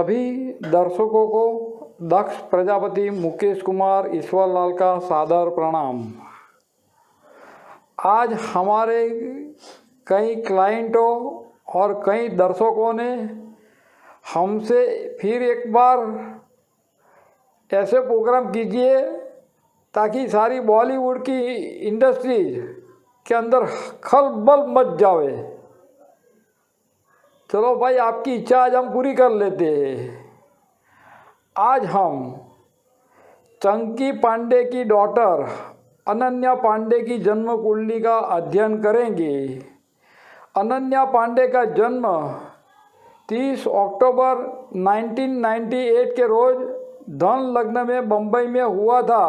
सभी दर्शकों को दक्ष प्रजापति मुकेश कुमार ईश्वरलाल का सादर प्रणाम। आज हमारे कई क्लाइंटों और कई दर्शकों ने हमसे फिर एक बार ऐसे प्रोग्राम कीजिए ताकि सारी बॉलीवुड की इंडस्ट्रीज के अंदर खलबल मच जावे। चलो भाई, आपकी इच्छा आज हम पूरी कर लेते हैं। आज हम चंकी पांडे की डॉटर अनन्या पांडे की जन्म कुंडली का अध्ययन करेंगे। अनन्या पांडे का जन्म 30 अक्टूबर 1998 के रोज धन लग्न में बंबई में हुआ था।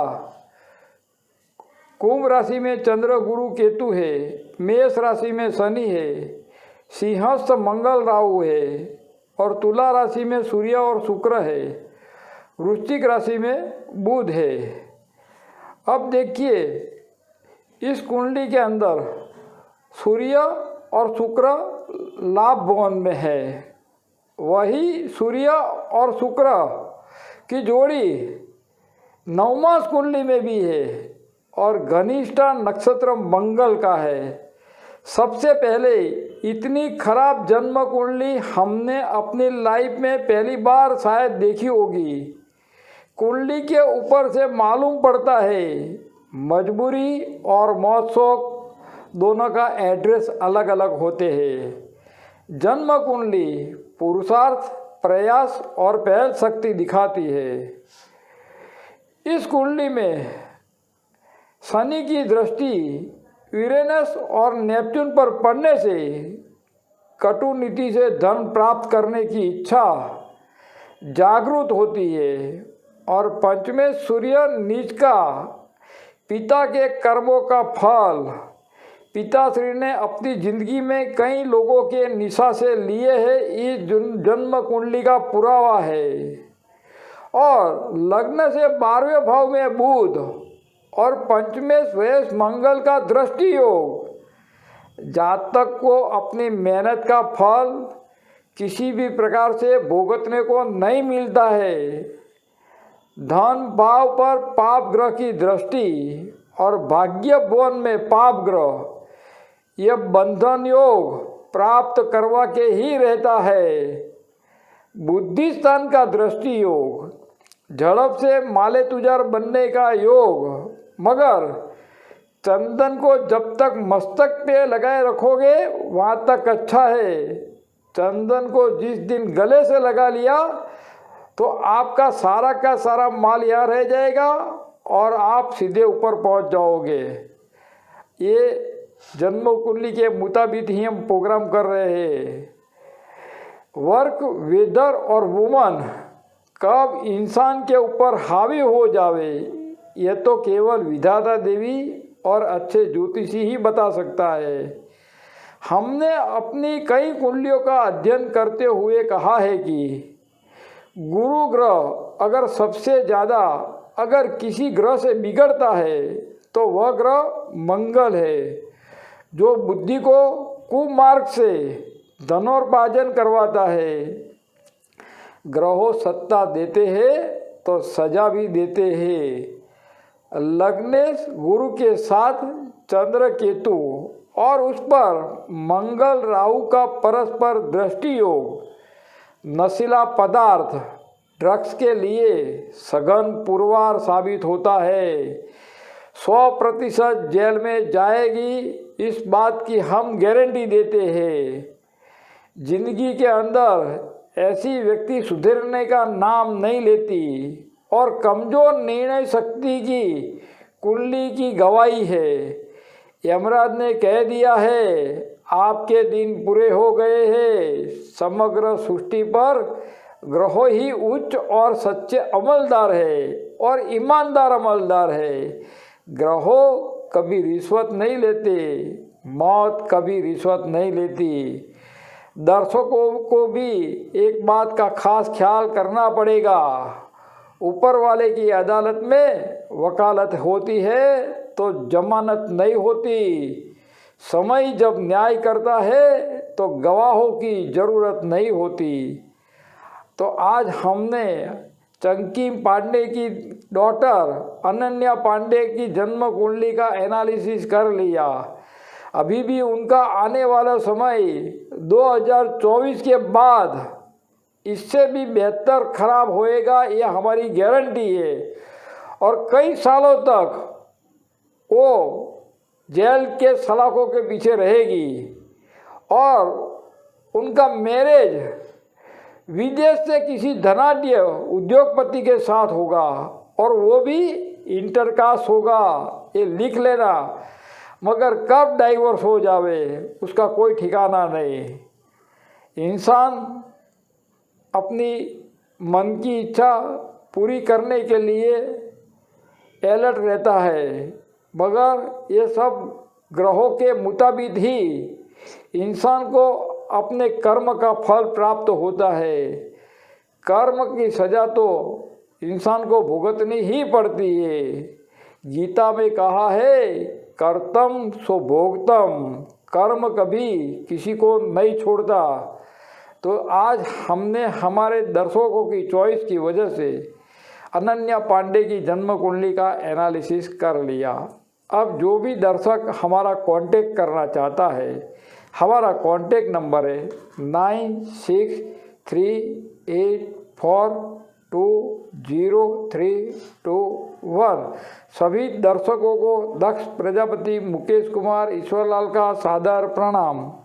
कुंभ राशि में चंद्र गुरु केतु है, मेष राशि में शनि है, सिंहस्थ मंगल राहु है और तुला राशि में सूर्य और शुक्र है, वृश्चिक राशि में बुध है। अब देखिए, इस कुंडली के अंदर सूर्य और शुक्र लाभ भवन में है। वही सूर्य और शुक्र की जोड़ी नवमास कुंडली में भी है और घनिष्ठा नक्षत्र मंगल का है। सबसे पहले इतनी खराब जन्म कुंडली हमने अपनी लाइफ में पहली बार शायद देखी होगी। कुंडली के ऊपर से मालूम पड़ता है मजबूरी और मौत शोक दोनों का एड्रेस अलग अलग होते हैं। जन्म कुंडली पुरुषार्थ, प्रयास और पहल शक्ति दिखाती है। इस कुंडली में शनि की दृष्टि यूरेनस और नेपच्यून पर पड़ने से कटु नीति से धन प्राप्त करने की इच्छा जागृत होती है और पंचमे सूर्य नीच का पिता के कर्मों का फल पिताश्री ने अपनी जिंदगी में कई लोगों के निशा से लिए है। इस जन्म कुंडली का पुरावा है। और लग्न से 12वें भाव में बुध और पंचमे श्रेष्ठ मंगल का दृष्टि योग जातक को अपनी मेहनत का फल किसी भी प्रकार से भुगतने को नहीं मिलता है। धन भाव पर पाप ग्रह की दृष्टि और भाग्य भवन में पाप ग्रह यह बंधन योग प्राप्त करवा के ही रहता है। बुद्धि स्थान का दृष्टि योग झड़प से माले तुजार बनने का योग, मगर चंदन को जब तक मस्तक पे लगाए रखोगे वहाँ तक अच्छा है। चंदन को जिस दिन गले से लगा लिया तो आपका सारा का सारा माल यहाँ रह जाएगा और आप सीधे ऊपर पहुँच जाओगे। ये जन्म कुंडली के मुताबिक ही हम प्रोग्राम कर रहे हैं। वर्क, वेदर और वुमन कब इंसान के ऊपर हावी हो जावे यह तो केवल विधाता देवी और अच्छे ज्योतिषी ही बता सकता है। हमने अपनी कई कुंडलियों का अध्ययन करते हुए कहा है कि गुरु ग्रह अगर सबसे ज़्यादा अगर किसी ग्रह से बिगड़ता है तो वह ग्रह मंगल है, जो बुद्धि को कुमार्ग से धनोपार्जन करवाता है। ग्रहों सत्ता देते हैं तो सजा भी देते हैं। लग्नेश गुरु के साथ चंद्र केतु और उस पर मंगल राहु का परस्पर दृष्टि योग नशीला पदार्थ ड्रग्स के लिए सघन पुरवार साबित होता है। 100% जेल में जाएगी, इस बात की हम गारंटी देते हैं। जिंदगी के अंदर ऐसी व्यक्ति सुधरने का नाम नहीं लेती और कमज़ोर निर्णय शक्ति की कुंडली की गवाही है। यमराज ने कह दिया है, आपके दिन पूरे हो गए हैं। समग्र सृष्टि पर ग्रहों ही उच्च और सच्चे अमलदार है और ईमानदार अमलदार है। ग्रहों कभी रिश्वत नहीं लेते, मौत कभी रिश्वत नहीं लेती। दर्शकों को भी एक बात का खास ख्याल करना पड़ेगा। ऊपर वाले की अदालत में वकालत होती है तो जमानत नहीं होती। समय जब न्याय करता है तो गवाहों की ज़रूरत नहीं होती। तो आज हमने चंकी पांडे की डॉटर अनन्या पांडे की जन्म कुंडली का एनालिसिस कर लिया। अभी भी उनका आने वाला समय 2024 के बाद इससे भी बेहतर खराब होएगा, यह हमारी गारंटी है। और कई सालों तक वो जेल के सलाखों के पीछे रहेगी और उनका मैरिज विदेश से किसी धनाढ्य उद्योगपति के साथ होगा और वो भी इंटरकास्ट होगा, ये लिख लेना। मगर कब डाइवोर्स हो जावे उसका कोई ठिकाना नहीं। इंसान अपनी मन की इच्छा पूरी करने के लिए अलर्ट रहता है, मगर ये सब ग्रहों के मुताबिक ही इंसान को अपने कर्म का फल प्राप्त होता है। कर्म की सज़ा तो इंसान को भुगतनी ही पड़ती है। गीता में कहा है, कर्तम सो भोगतम, कर्म कभी किसी को नहीं छोड़ता। तो आज हमने हमारे दर्शकों की चॉइस की वजह से अनन्या पांडे की जन्म कुंडली का एनालिसिस कर लिया। अब जो भी दर्शक हमारा कांटेक्ट करना चाहता है, हमारा कांटेक्ट नंबर है 9638420321। सभी दर्शकों को दक्ष प्रजापति मुकेश कुमार ईश्वरलाल का सादर प्रणाम।